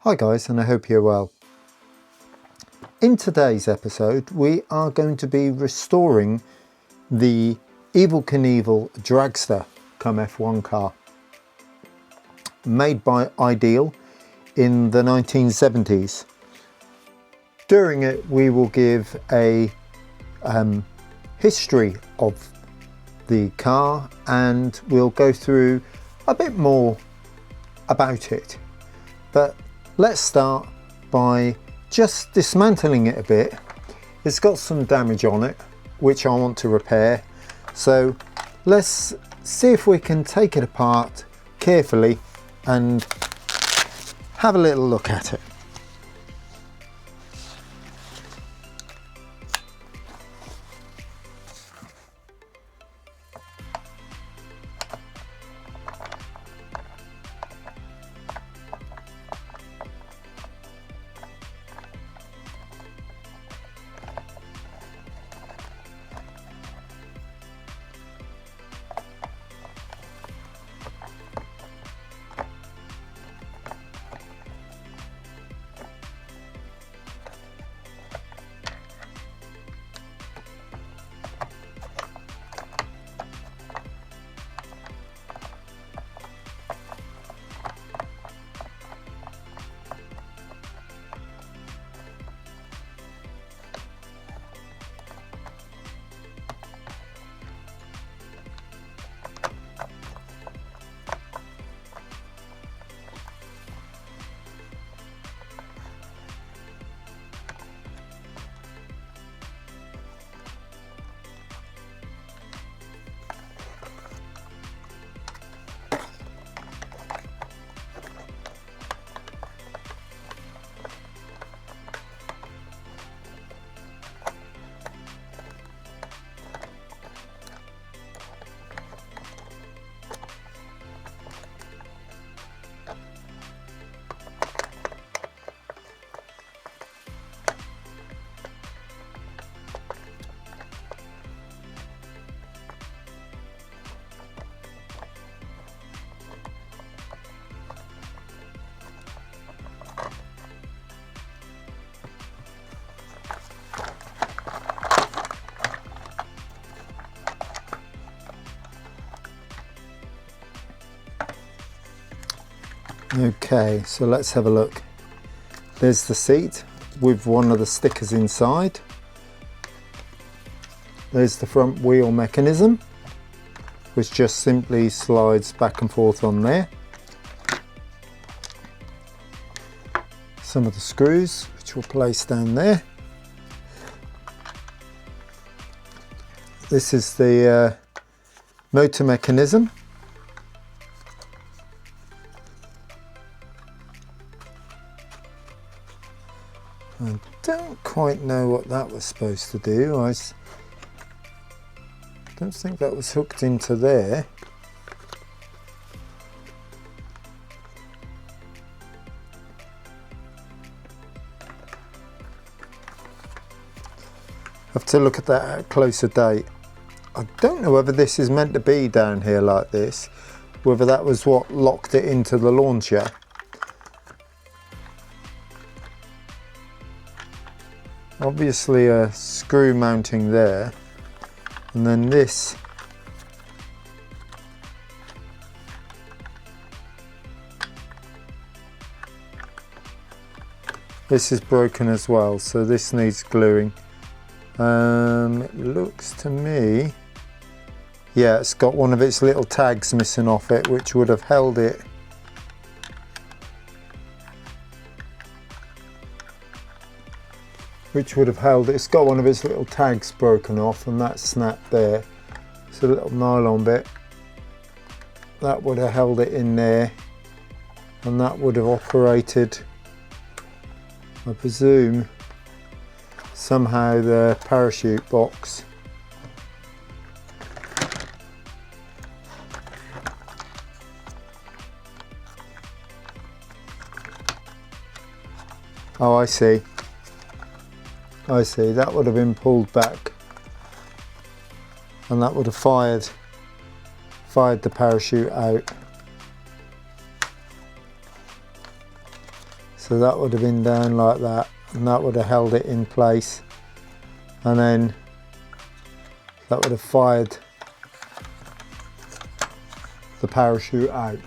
Hi guys, and I hope you're well. In today's episode we are going to be restoring the Evel Knievel dragster come F1 car, made by Ideal in the 1970s. During it we will give a history of the car and we'll go through a bit more about it. But let's start by just dismantling it a bit. It's got some damage on it which I want to repair, so let's see if we can take it apart carefully and have a little look at it. Okay, so let's have a look. There's the seat with one of the stickers inside. There's the front wheel mechanism, which just simply slides back and forth on there. Some of the screws, which we'll place down there. This is the motor mechanism. I don't quite know what that was supposed to do. I don't think that was hooked into there. Have to look at that at a closer date. I don't know whether this is meant to be down here like this, whether that was what locked it into the launcher. Obviously a screw mounting there, and then this is broken as well, so this needs gluing. It looks to me, yeah, it's got one of its little tags missing off it, which would have held it. It's got one of its little tags broken off, and that snapped there. It's a little nylon bit that would have held it in there, and that would have operated, I presume, somehow the parachute box. Oh, I see. That would have been pulled back and that would have fired the parachute out. So that would have been down like that, and that would have held it in place, and then that would have fired the parachute out.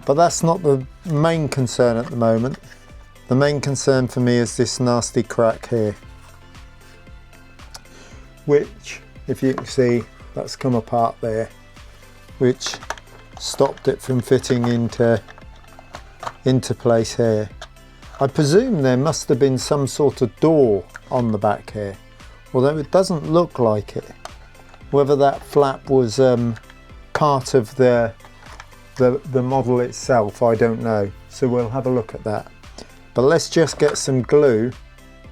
But that's not the main concern at the moment. The main concern for me is this nasty crack here, which, if you can see, that's come apart there, which stopped it from fitting into place here. I presume there must have been some sort of door on the back here, although it doesn't look like it. Whether that flap was part of the model itself, I don't know, so we'll have a look at that. But let's just get some glue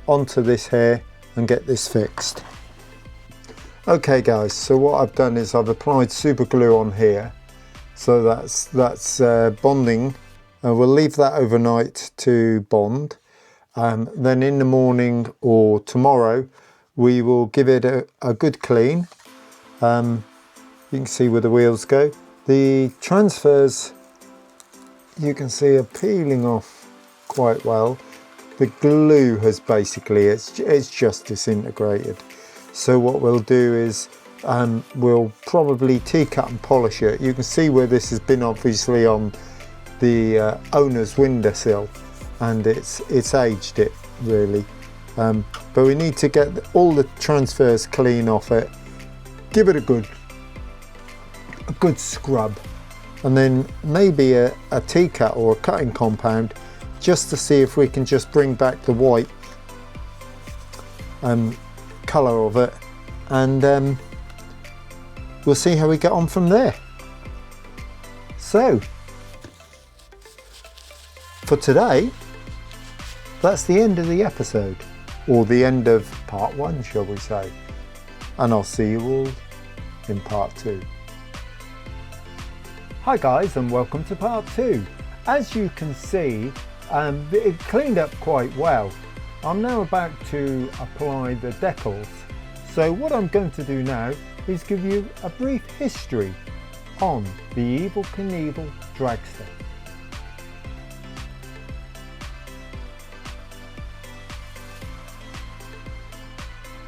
onto this here and get this fixed. Okay guys, so what I've done is I've applied super glue on here, so that's bonding. We'll leave that overnight to bond. Then in the morning or tomorrow we will give it a good clean. You can see where the wheels go. The transfers, you can see, are peeling off quite well. The glue has basically, it's just disintegrated. So what we'll do is we'll probably cut and polish it. You can see where this has been obviously on the owner's windowsill, and it's aged it really. But we need to get all the transfers clean off it, give it a good scrub, and then maybe a T-cut or a cutting compound, just to see if we can just bring back the white colour of it, and we'll see how we get on from there. So for today, that's the end of the episode, or the end of part 1, shall we say, and I'll see you all in part 2. Hi guys, and welcome to part 2. As you can see, it cleaned up quite well. I'm now about to apply the decals. So what I'm going to do now is give you a brief history on the Evel Knievel dragster.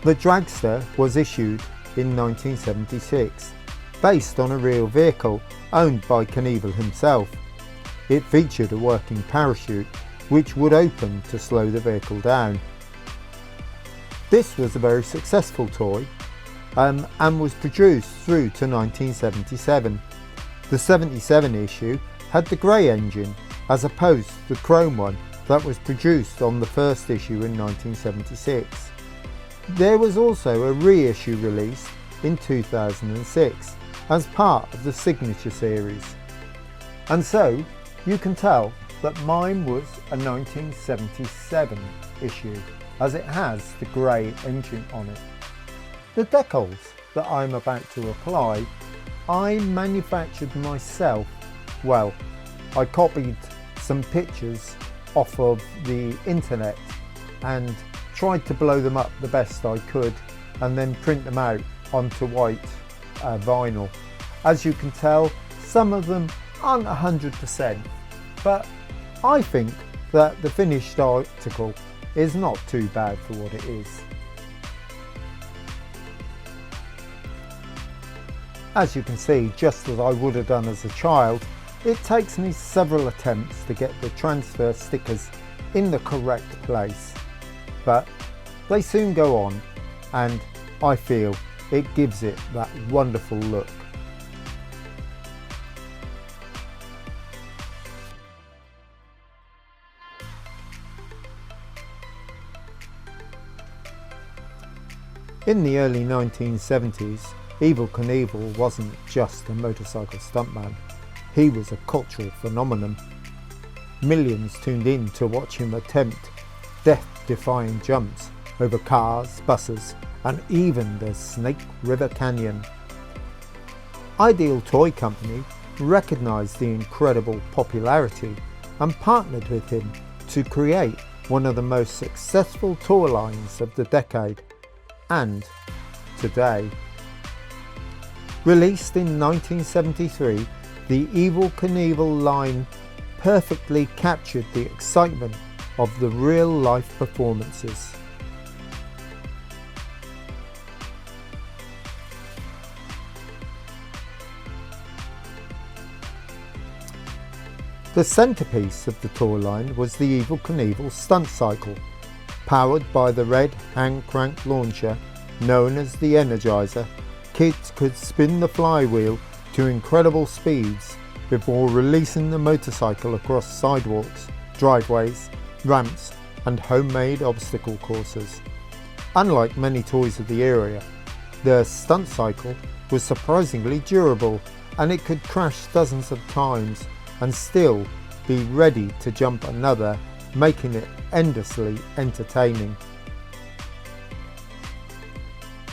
The dragster was issued in 1976, based on a real vehicle owned by Knievel himself. It featured a working parachute which would open to slow the vehicle down. This was a very successful toy and was produced through to 1977. The 77 issue had the grey engine as opposed to the chrome one that was produced on the first issue in 1976. There was also a reissue release in 2006 as part of the Signature series. And so you can tell that mine was a 1977 issue, as it has the grey engine on it. The decals that I'm about to apply, I manufactured myself. Well, I copied some pictures off of the internet and tried to blow them up the best I could, and then print them out onto white vinyl. As you can tell, some of them aren't 100%, but I think that the finished article is not too bad for what it is. As you can see, just as I would have done as a child, it takes me several attempts to get the transfer stickers in the correct place, but they soon go on, and I feel it gives it that wonderful look. In the early 1970s, Evel Knievel wasn't just a motorcycle stuntman, he was a cultural phenomenon. Millions tuned in to watch him attempt death-defying jumps over cars, buses, and even the Snake River Canyon. Ideal Toy Company recognised the incredible popularity and partnered with him to create one of the most successful toy lines of the decade and today. Released in 1973, the Evel Knievel line perfectly captured the excitement of the real-life performances. The centrepiece of the toy line was the Evel Knievel stunt cycle, powered by the red hand-crank launcher known as the Energizer. Kids could spin the flywheel to incredible speeds before releasing the motorcycle across sidewalks, driveways, ramps and homemade obstacle courses. Unlike many toys of the area, the stunt cycle was surprisingly durable, and it could crash dozens of times and still be ready to jump another, making it endlessly entertaining.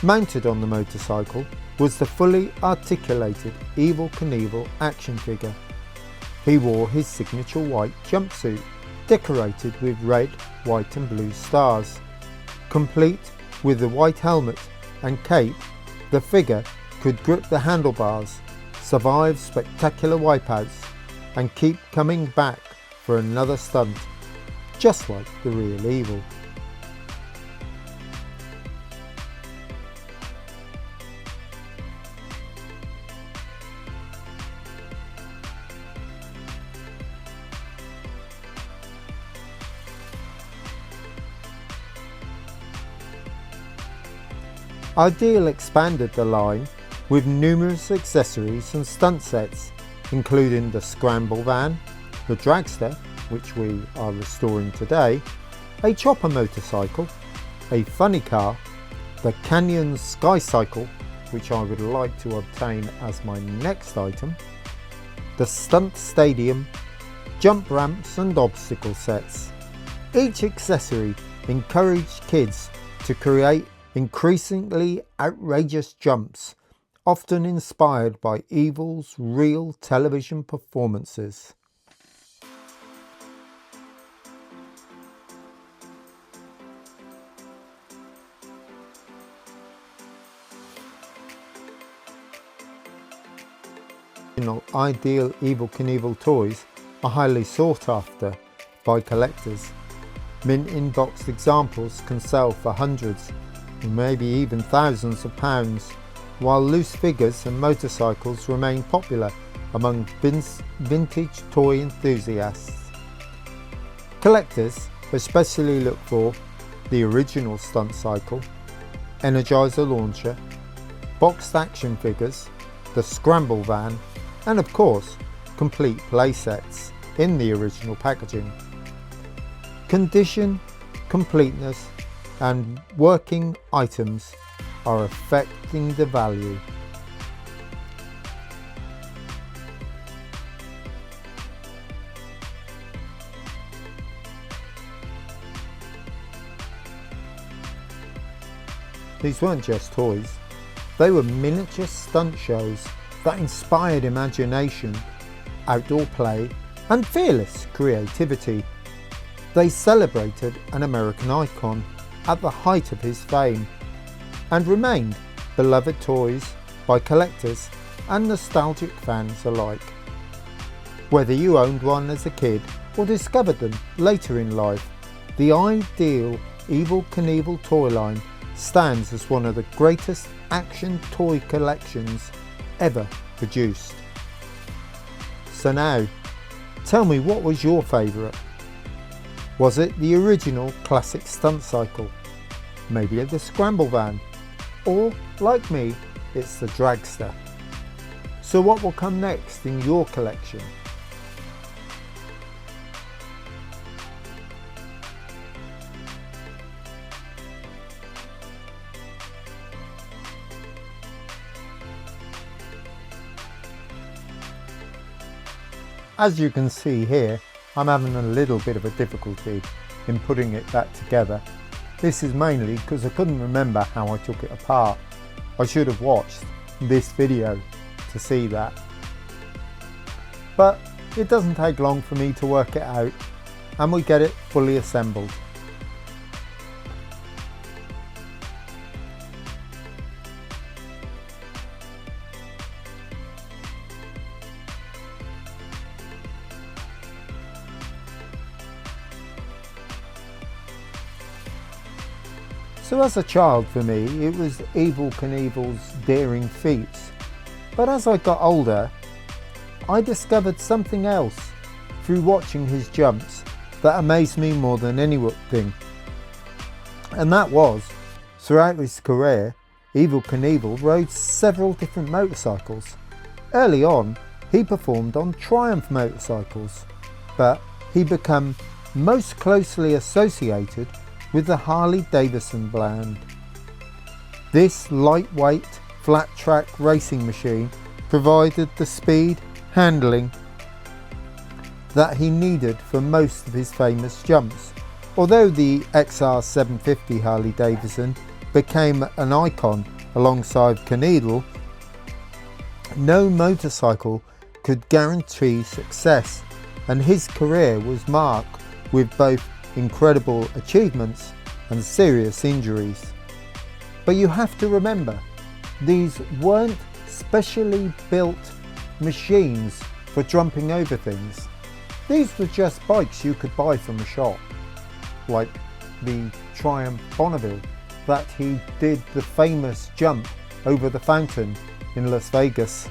Mounted on the motorcycle was the fully articulated Evel Knievel action figure. He wore his signature white jumpsuit, decorated with red, white and blue stars. Complete with the white helmet and cape, the figure could grip the handlebars, survive spectacular wipeouts and keep coming back for another stunt, just like the real Evel. Ideal expanded the line with numerous accessories and stunt sets, including the scramble van, the dragster, which we are restoring today, a chopper motorcycle, a funny car, the Canyon Sky Cycle, which I would like to obtain as my next item, the stunt stadium, jump ramps and obstacle sets. Each accessory encouraged kids to create increasingly outrageous jumps, often inspired by Evel's real television performances. Ideal Evel Knievel toys are highly sought after by collectors. Mint in boxed examples can sell for hundreds, maybe even thousands of pounds, while loose figures and motorcycles remain popular among vintage toy enthusiasts. Collectors especially look for the original stunt cycle, Energizer launcher, boxed action figures, the scramble van, and of course, complete playsets in the original packaging. Condition, completeness, and working items are affecting the value. These weren't just toys, they were miniature stunt shows that inspired imagination, outdoor play, and fearless creativity. They celebrated an American icon at the height of his fame, and remained beloved toys by collectors and nostalgic fans alike. Whether you owned one as a kid or discovered them later in life, the ideal Evel Knievel toy line stands as one of the greatest action toy collections ever produced. So now, tell me, what was your favourite? Was it the original classic stunt cycle? Maybe the scramble van? Or, like me, it's the dragster? So what will come next in your collection? As you can see here, I'm having a little bit of a difficulty in putting it back together. This is mainly because I couldn't remember how I took it apart. I should have watched this video to see that. But it doesn't take long for me to work it out, and we get it fully assembled. So as a child for me, it was Evel Knievel's daring feats. But as I got older, I discovered something else through watching his jumps that amazed me more than anything. And that was, throughout his career, Evel Knievel rode several different motorcycles. Early on, he performed on Triumph motorcycles, but he became most closely associated with the Harley-Davidson brand. This lightweight, flat-track racing machine provided the speed, handling that he needed for most of his famous jumps. Although the XR750 Harley-Davidson became an icon alongside Knievel, no motorcycle could guarantee success, and his career was marked with both incredible achievements and serious injuries. But you have to remember, these weren't specially built machines for jumping over things. These were just bikes you could buy from a shop, like the Triumph Bonneville that he did the famous jump over the fountain in Las Vegas,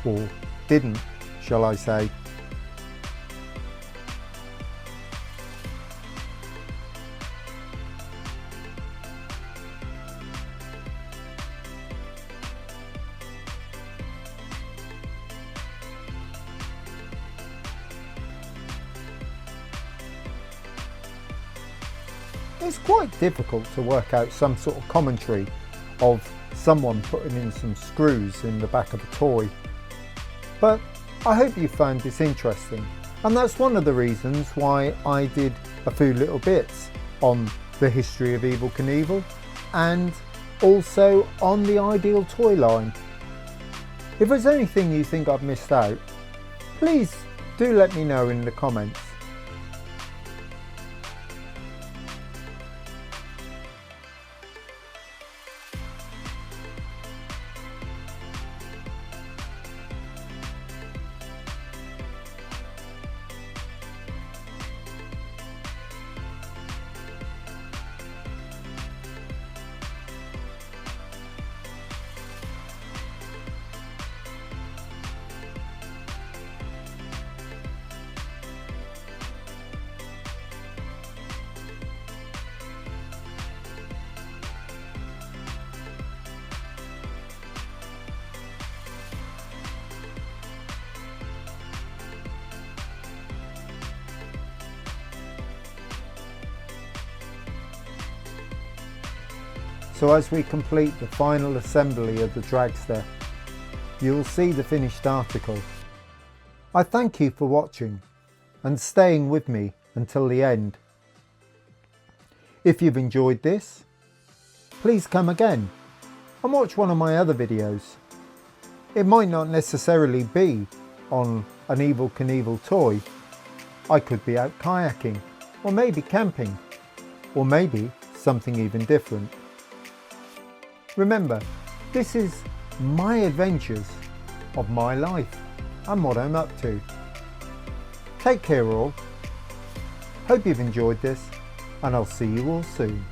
or didn't, shall I say. It's quite difficult to work out some sort of commentary of someone putting in some screws in the back of a toy. But I hope you found this interesting, and that's one of the reasons why I did a few little bits on the history of Evel Knievel and also on the Ideal toy line. If there's anything you think I've missed out, please do let me know in the comments. So as we complete the final assembly of the dragster, you will see the finished article. I thank you for watching and staying with me until the end. If you've enjoyed this, please come again and watch one of my other videos. It might not necessarily be on an Evel Knievel toy. I could be out kayaking, or maybe camping, or maybe something even different. Remember, this is my adventures of my life and what I'm up to. Take care all. Hope you've enjoyed this, and I'll see you all soon.